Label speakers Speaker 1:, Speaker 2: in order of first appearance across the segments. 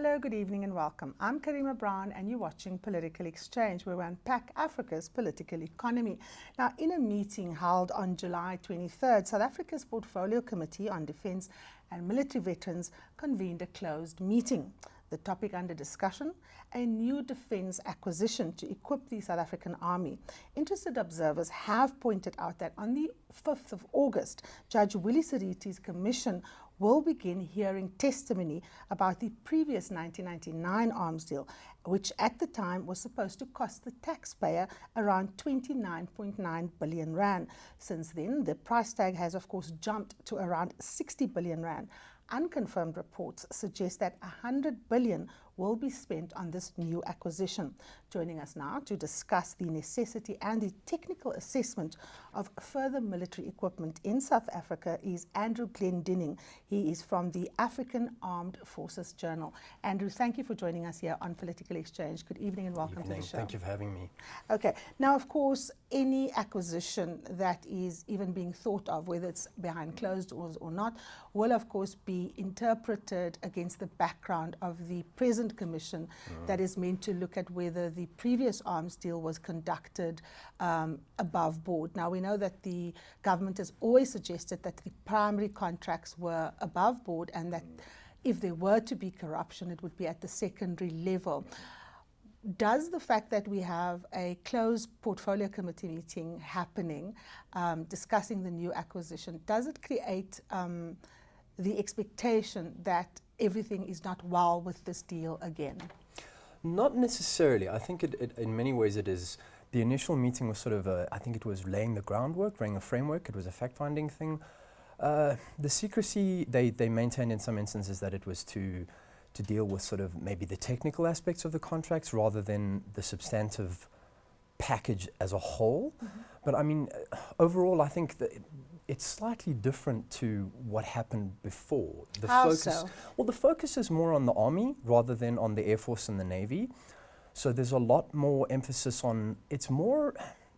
Speaker 1: Hello, good evening and welcome. I'm Karima Brown and you're watching Political Exchange, where we unpack Africa's political economy. Now, in a meeting held on July 23rd, South Africa's Portfolio Committee on Defence and Military Veterans convened a closed meeting. The topic under discussion, a new defence acquisition to equip the South African Army. Interested observers have pointed out that on the 5th of August, Judge Willie Seriti's commission will begin hearing testimony about the previous 1999 arms deal, which at the time was supposed to cost the taxpayer around 29.9 billion rand. Since then, the price tag has of course jumped to around 60 billion rand. Unconfirmed reports suggest that 100 billion will be spent on this new acquisition. Joining us now to discuss the necessity and the technical assessment of further military equipment in South Africa is Andrew Glendinning. He is from the African Armed Forces Journal. Andrew, thank you for joining us here on Political Exchange. Good evening and welcome to the show.
Speaker 2: Thank you for having me.
Speaker 1: Okay, now of course any acquisition that is even being thought of, whether it's behind closed doors or not, will of course be interpreted against the background of the present commission that is meant to look at whether the previous arms deal was conducted above board. Now we know that the government has always suggested that the primary contracts were above board and that if there were to be corruption, it would be at the secondary level. Does the fact that we have a closed portfolio committee meeting happening, discussing the new acquisition, does it create the expectation that everything is not well with this deal again?
Speaker 2: Not necessarily. I think it in many ways it is. The initial meeting was sort of I think it was laying the groundwork, laying the framework. It was a fact-finding thing. The secrecy, they maintained in some instances that it was to deal with sort of maybe the technical aspects of the contracts rather than the substantive package as a whole. But I mean, overall, I think that it's slightly different to what happened before.
Speaker 1: How so?
Speaker 2: Well, the focus is more on the Army rather than on the Air Force and the Navy. So there's a lot more emphasis on, it's more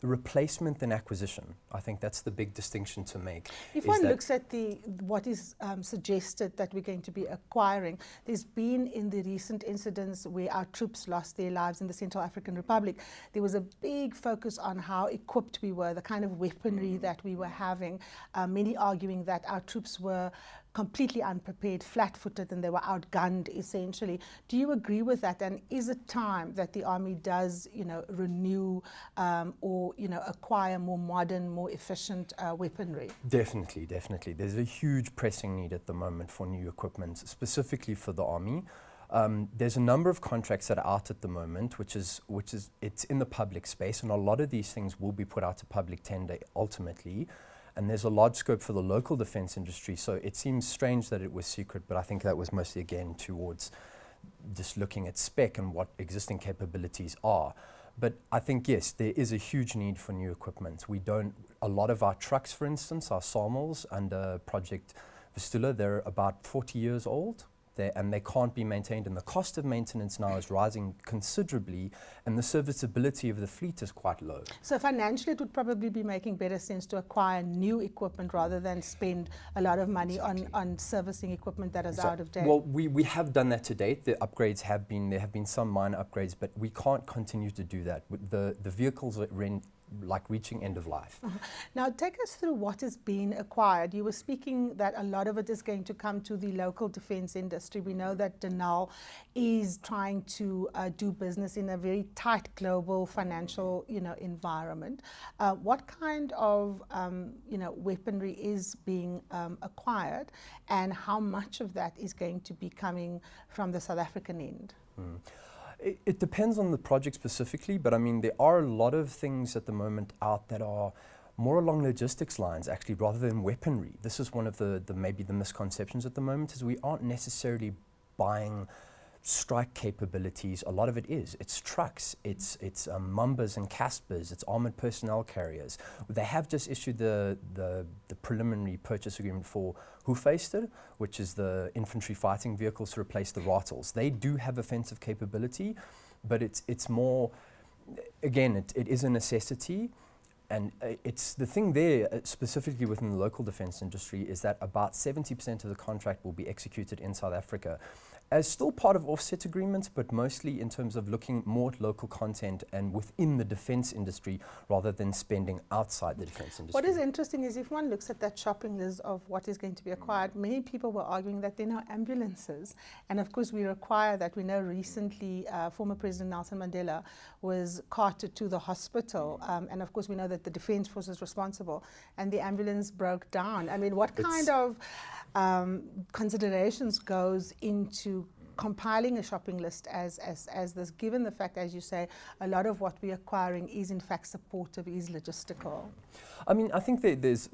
Speaker 2: replacement than acquisition. I think that's the big distinction to make.
Speaker 1: If one looks at what is suggested that we're going to be acquiring, there's been in the recent incidents where our troops lost their lives in the Central African Republic, there was a big focus on how equipped we were, the kind of weaponry that we were having, many arguing that our troops were completely unprepared, flat-footed, and they were outgunned essentially. Do you agree with that? And is it time that the Army does, renew or, acquire more modern, more efficient weaponry?
Speaker 2: Definitely. There's a huge pressing need at the moment for new equipment, specifically for the Army. There's a number of contracts that are out at the moment, which is it's in the public space, and a lot of these things will be put out to public tender ultimately. And there's a large scope for the local defence industry, so it seems strange that it was secret, but I think that was mostly again towards just looking at spec and what existing capabilities are. But I think, yes, there is a huge need for new equipment. A lot of our trucks, for instance, our SAMLs under Project Vistula, they're about 40 years old. And they can't be maintained, and the cost of maintenance now is rising considerably, and the serviceability of the fleet is quite low.
Speaker 1: So financially it would probably be making better sense to acquire new equipment rather than spend a lot of money on servicing equipment that is out of date.
Speaker 2: Well, we have done that to date. The upgrades there have been some minor upgrades, but we can't continue to do that. The vehicles are reaching end of life.
Speaker 1: Now take us through what is being acquired. You were speaking that a lot of it is going to come to the local defence industry. We know that Denal is trying to do business in a very tight global financial environment. What kind of weaponry is being acquired, and how much of that is going to be coming from the South African end?
Speaker 2: It depends on the project specifically, but I mean, there are a lot of things at the moment out that are more along logistics lines, actually, rather than weaponry. This is one of the maybe the misconceptions at the moment, is we aren't necessarily buying strike capabilities. A lot of it's trucks, it's Mambas and Caspers, it's armored personnel carriers. They have just issued the preliminary purchase agreement for Hoefyster, which is the infantry fighting vehicles to replace the Rattles. They do have offensive capability, but it's more, again, it is a necessity. And it's the thing there, specifically within the local defence industry, is that about 70% of the contract will be executed in South Africa. as still part of offset agreements, but mostly in terms of looking more at local content and within the defence industry rather than spending outside the defence industry.
Speaker 1: What is interesting is if one looks at that shopping list of what is going to be acquired, many people were arguing that there are no ambulances. And of course we require that. We know recently former President Nelson Mandela was carted to the hospital. And of course we know that the Defence Force is responsible and the ambulance broke down. I mean, what kind of considerations goes into compiling a shopping list as this, given the fact, as you say, a lot of what we're acquiring is in fact supportive, is logistical?
Speaker 2: I mean, I think there's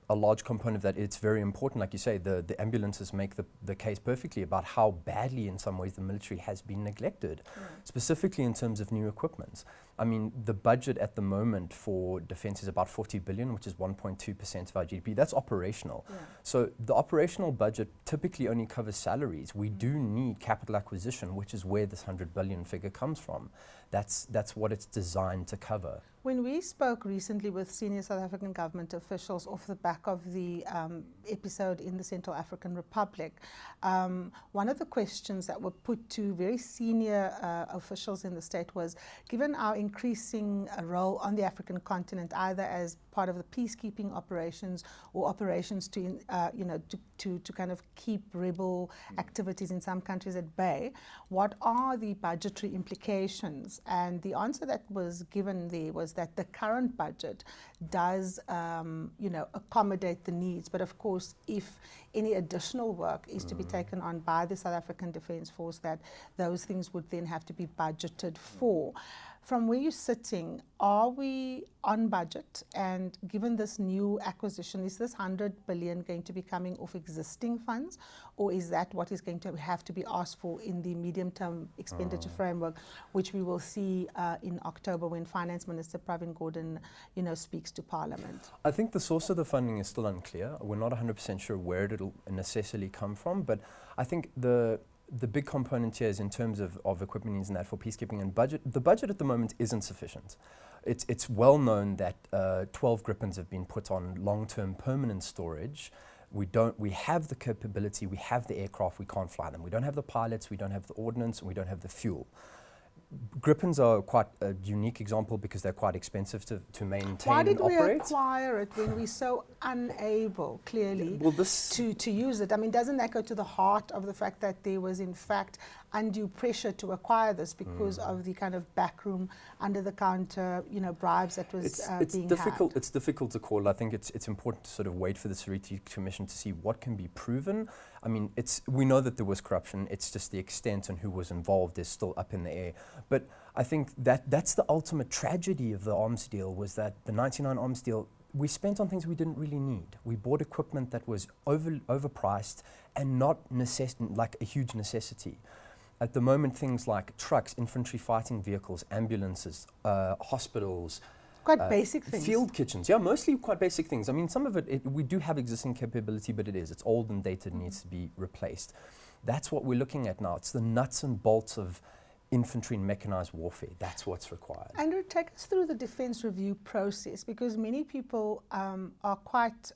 Speaker 2: a large component of that. It's very important, like you say, the ambulances make the case perfectly about how badly in some ways the military has been neglected, specifically in terms of new equipment. I mean, the budget at the moment for defence is about 40 billion, which is 1.2% of our GDP. That's operational. So the operational budget typically only covers salaries. We do need capital acquisition, which is where this 100 billion figure comes from. That's what it's designed to cover.
Speaker 1: When we spoke recently with senior South African government officials off the back of the episode in the Central African Republic, one of the questions that were put to very senior officials in the state was, given our increasing role on the African continent, either as part of the peacekeeping operations or operations to kind of keep rebel activities in some countries at bay, what are the budgetary implications? And the answer that was given there was that the current budget does accommodate the needs, but of course if any additional work is to be taken on by the South African Defence Force, that those things would then have to be budgeted for. From where you're sitting, are we on budget? And given this new acquisition, is this 100 billion going to be coming off existing funds, or is that what is going to have to be asked for in the medium-term expenditure framework, which we will see in October when Finance Minister Pravin Gordhan, speaks to Parliament?
Speaker 2: I think the source of the funding is still unclear. We're not 100% sure where it'll necessarily come from, but I think the big component here is in terms of equipment needs and that for peacekeeping and budget. The budget at the moment isn't sufficient. It's well known that 12 Gripens have been put on long-term permanent storage. We have the capability, we have the aircraft, we can't fly them. We don't have the pilots, we don't have the ordnance, and we don't have the fuel. Gripens are quite a unique example because they're quite expensive to maintain
Speaker 1: Why did
Speaker 2: and operate.
Speaker 1: we acquire it when we're so unable, clearly, to use it? I mean, doesn't that go to the heart of the fact that there was, in fact, undue pressure to acquire this because of the kind of backroom, under-the-counter, bribes that was being had?
Speaker 2: It's difficult to call. I think it's important to sort of wait for the Seriti Commission to see what can be proven. I mean, we know that there was corruption. It's just the extent and who was involved is still up in the air. But I think that's the ultimate tragedy of the arms deal, was that the 99 arms deal, we spent on things we didn't really need. We bought equipment that was overpriced and not like a huge necessity. At the moment, things like trucks, infantry fighting vehicles, ambulances, hospitals,
Speaker 1: quite basic things.
Speaker 2: Field kitchens, yeah, mostly quite basic things. I mean, some of it we do have existing capability, but it's old and dated, needs to be replaced. That's what we're looking at now. It's the nuts and bolts of infantry and mechanized warfare. That's what's required.
Speaker 1: Andrew, take us through the defence review process, because many people are quite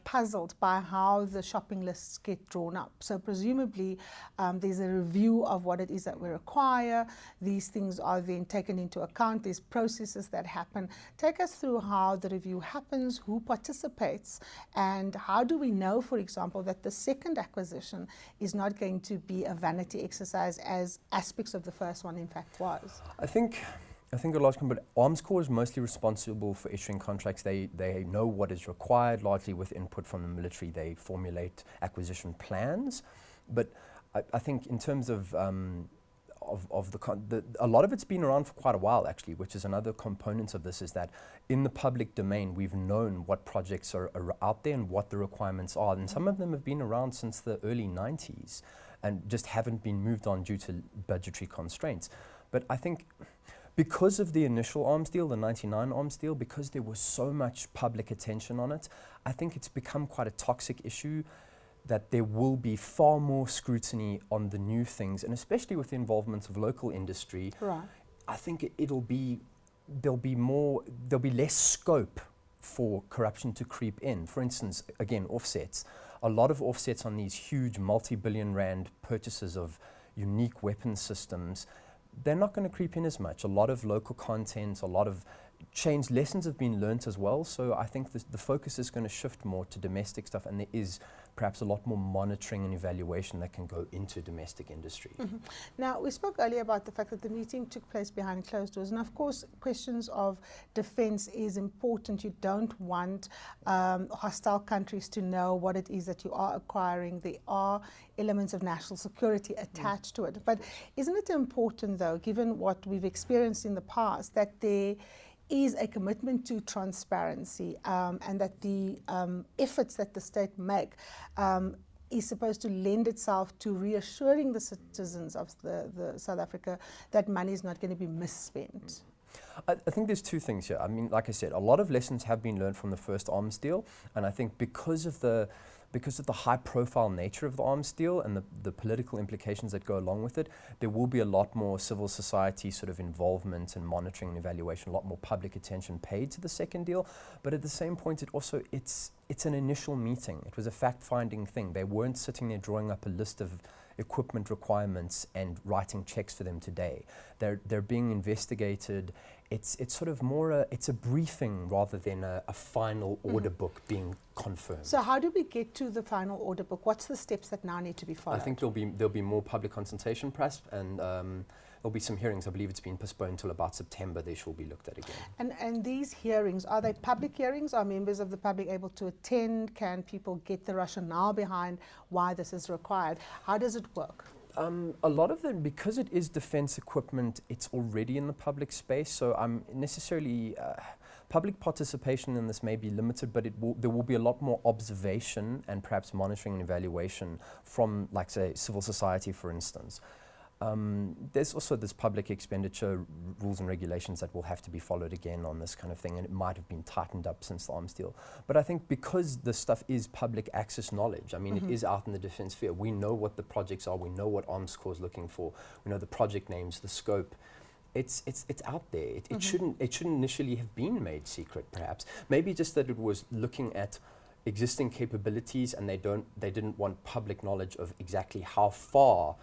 Speaker 1: puzzled by how the shopping lists get drawn up. So presumably there's a review of what it is that we require. These things are then taken into account. There's processes that happen. Take us through how the review happens, who participates, and how do we know, for example, that the second acquisition is not going to be a vanity exercise as aspects of the first one in fact was?
Speaker 2: I think a large component, Arms Corps is mostly responsible for issuing contracts. They know what is required, largely with input from the military. They formulate acquisition plans. But I think in terms of a lot of it's been around for quite a while, actually, which is another component of this, is that in the public domain, we've known what projects are out there and what the requirements are. And some of them have been around since the early 90s and just haven't been moved on due to budgetary constraints. But I think because of the initial arms deal, the 99 arms deal, because there was so much public attention on it, I think it's become quite a toxic issue, that there will be far more scrutiny on the new things, and especially with the involvement of local industry.
Speaker 1: Right.
Speaker 2: I think there'll be less scope for corruption to creep in. For instance, again, offsets. a lot of offsets on these huge multi-billion rand purchases of unique weapon systems, they're not going to creep in as much. A lot of local content, a lot of change lessons have been learnt as well. So I think the focus is going to shift more to domestic stuff, and there is perhaps a lot more monitoring and evaluation that can go into domestic industry.
Speaker 1: Mm-hmm. Now, we spoke earlier about the fact that the meeting took place behind closed doors, and of course questions of defence is important. You don't want hostile countries to know what it is that you are acquiring. There are elements of national security attached to it. But isn't it important, though, given what we've experienced in the past, that there is a commitment to transparency, and that the efforts that the state make is supposed to lend itself to reassuring the citizens of the South Africa that money is not going to be misspent?
Speaker 2: I think there's two things here. I mean, like I said, a lot of lessons have been learned from the first arms deal, and I think because of the high-profile nature of the arms deal and the political implications that go along with it, there will be a lot more civil society sort of involvement and monitoring and evaluation, a lot more public attention paid to the second deal. But at the same point, it's an initial meeting. It was a fact-finding thing. They weren't sitting there drawing up a list of equipment requirements and writing checks for them today. They're being investigated. It's sort of more it's a briefing rather than a final order book being confirmed.
Speaker 1: So how do we get to the final order book? What's the steps that now need to be followed?
Speaker 2: I think there'll be more public consultation, perhaps, and there'll be some hearings. I believe it's been postponed till about September. They shall be looked at again.
Speaker 1: And these hearings, are they public hearings? Are members of the public able to attend? Can people get the rationale behind why this is required? How does it work?
Speaker 2: A lot of them, because it is defence equipment, it's already in the public space, so necessarily public participation in this may be limited, but there will be a lot more observation and perhaps monitoring and evaluation from, like, say, civil society, for instance. There's also this public expenditure rules and regulations that will have to be followed again on this kind of thing, and it might have been tightened up since the arms deal. But I think because this stuff is public access knowledge, I mean, it is out in the defence sphere. We know what the projects are. We know what Arms Corps is looking for. We know the project names, the scope. It's out there. It shouldn't initially have been made secret, perhaps. Maybe just that it was looking at existing capabilities, and they didn't want public knowledge of exactly how far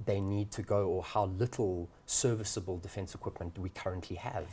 Speaker 2: they need to go or how little serviceable defence equipment we currently have.